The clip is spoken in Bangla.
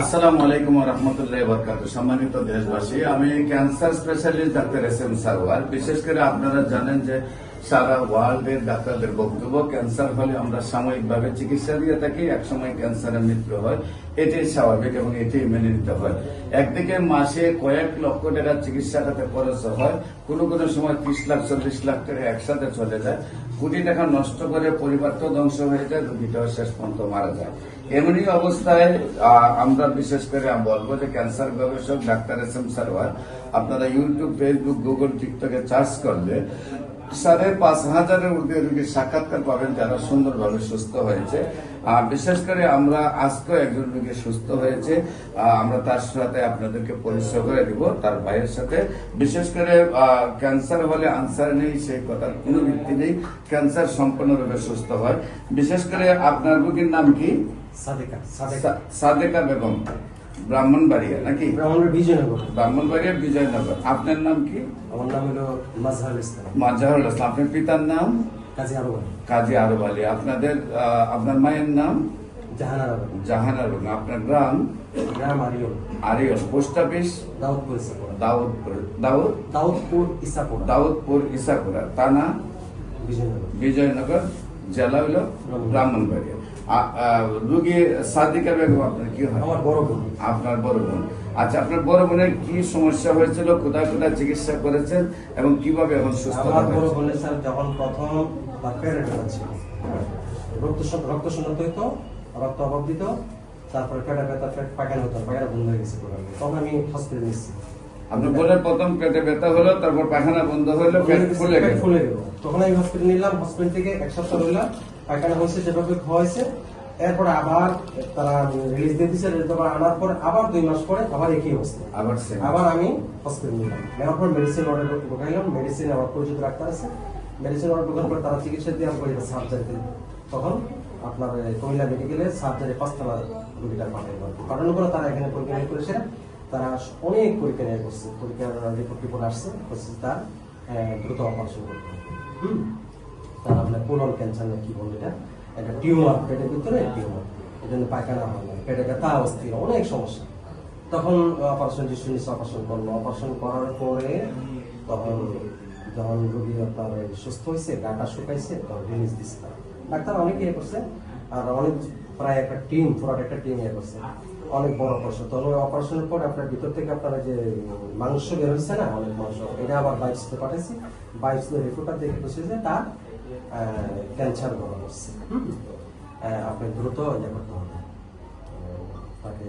আসসালামু আলাইকুম ওয়া রাহমাতুল্লাহি ওয়া বারাকাতুহু। সম্মানিত দেশবাসী, আমি cancer specialist doctor SM Sarwar. বিশেষ করে আপনারা জানেন যে সারা ওয়ার্ল্ডের ডাক্তারদের বক্তব্য, ক্যান্সার হলে আমরা সাময়িকভাবে চিকিৎসা দিয়ে থাকি, একসময় ক্যান্সারের মৃত্যু হয়। এটাই স্বাভাবিক এবং এটাই মেনে নিতে হয়। একদিকে মাসে কয়েক লক্ষ টাকার চিকিৎসা খাতে খরচ হয়, কোনো কোনো সময় 30 লাখ 40 লাখ টাকা একসাথে চলে যায়। কোটি টাকা নষ্ট করে পরিবার তো ধ্বংস হয়ে যায়, রোগীটাও শেষ পর্যন্ত মারা যায়। এমনি অবস্থায় আমরা বিশেষ করে বলবো যে ক্যান্সার গবেষক ডাক্তার SM সারওয়ার, আপনারা ইউটিউব, ফেসবুক, গুগল, টিকটকে সার্চ করলে 5,500-এর ঊর্ধ্বে রোগীর সাক্ষাৎকার পাবেন যারা সুন্দরভাবে সুস্থ হয়েছে। বিশেষ করে আমরা আজকে একজন রোগী সুস্থ হয়েছে, আমরা তার সাথে আপনাদেরকে পরিচয় করে দিব, তার ভাইয়ের সাথে। বিশেষ করে ক্যান্সার হলে আনসার নেই সেই কথার কোনো ভিত্তি নেই, ক্যান্সার সম্পূর্ণরূপে সুস্থ হয়। বিশেষ করে আপনার রোগীর নাম কি? সাদেকা বেগম, ব্রাহ্মণবাড়িয়া নাকি? ব্রাহ্মণবাড়িয়া বিজয়নগর। আপনার নাম কি? আমার নাম হলো মাজহারুল ইসলাম। মাজহারুল ইসলাম। আপনার পিতার নাম? কাজী আরব আলী। আপনার মায়ের নাম? জাহানারা বেগম। আপনার গ্রাম? আরিয়ল। Post office? দাউদপুর ইসাপুরা। থানা? বিজয়নগর। জেলা হলো ব্রাহ্মণবাড়িয়া। রোগী সাদিকা বেগম আপনার কি হয়? আমার বড় বোন। আপনার বড় বোন। আচ্ছা, আপনার বড় বোনের কি সমস্যা হয়েছিল, কোথায় কোথায় চিকিৎসা করেছেন এবং কিভাবে এখন সুস্থ? আমার বড় বোনের স্যার যখন প্রথম পেটের ব্যথা ছিল, রক্ত শূন্যতা হইতো, রক্ত অভাব দিত, তারপরে পেটের ব্যথা, পায়খানা হতো, পায়খানা বন্ধ হয়ে গেছে। তখন আমি হসপিটালে নিচ্ছি। আপনার বোনের প্রথম পেটে ব্যথা হলো, তারপর পায়খানা বন্ধ হলো, পেট ফুলে গেল। তখন আমি হসপিটাল নিলাম, হসপিটাল থেকে এক সপ্তাহ রইলাম, পায়খানা হয়েছে যেভাবে হয়েছে। এরপরে আবার তারা রিলিজ দিয়ে দিচ্ছে, আনার পরে আবার 2 মাস পরে আবার একই অবস্থা, আবার আমি হসপিটাল নিলাম। নেওয়ার পর মেডিসিন অর্ডার ঢোকাইলাম। মেডিসিন আমার পরিচিত ডাক্তার আছে, মেডিসিন অর্ডার ঢোকার পরে তারা চিকিৎসা দেওয়ার পরে সার্জারিতে, তখন আপনার কুমিল্লা মেডিকেলে সার্জারি 5 তলা রোগীটা পাঠানোর পরে তারা এখানে পরীক্ষা করেছে। তারা অনেক পরীক্ষা নিয়ে করছে, পরীক্ষার রিপোর্ট আসছে, তার দ্রুত অপারেশন করতে। তার আপনার কোলন ক্যান্সার কি বলে, এটা একটা টিউমার, পেটের ভিতরে টিউমার, এই জন্য পায়খানা হয় না, পেটে ব্যথা, অস্থির, অনেক সমস্যা। তখন অপারেশন অপারেশন করলো। অপারেশন করার পরে তখন যখন রোগী আপনার সুস্থ হয়েছে, গাটা শুকাইছে, তখন রিলিজ দিচ্ছে। ডাক্তার অনেক ইয়ে করছে, আর অনেক প্রায় একটা টিম, পুরো একটা টিম ইয়ে করছে, অনেক বড় অপারেশন। তখন ওই অপারেশনের পর আপনার ভিতর থেকে আপনার যে মাংস বের হচ্ছে না, অনেক মাংস, এটা আবার বাইপসিতে পাঠাইছি। বাইপসিতে রিপোর্টটা দেখে বলছে যে তার ক্যান্সার ধরা পড়ছে। আপনি দ্রুত ইয়ে করতে হবে তাকে।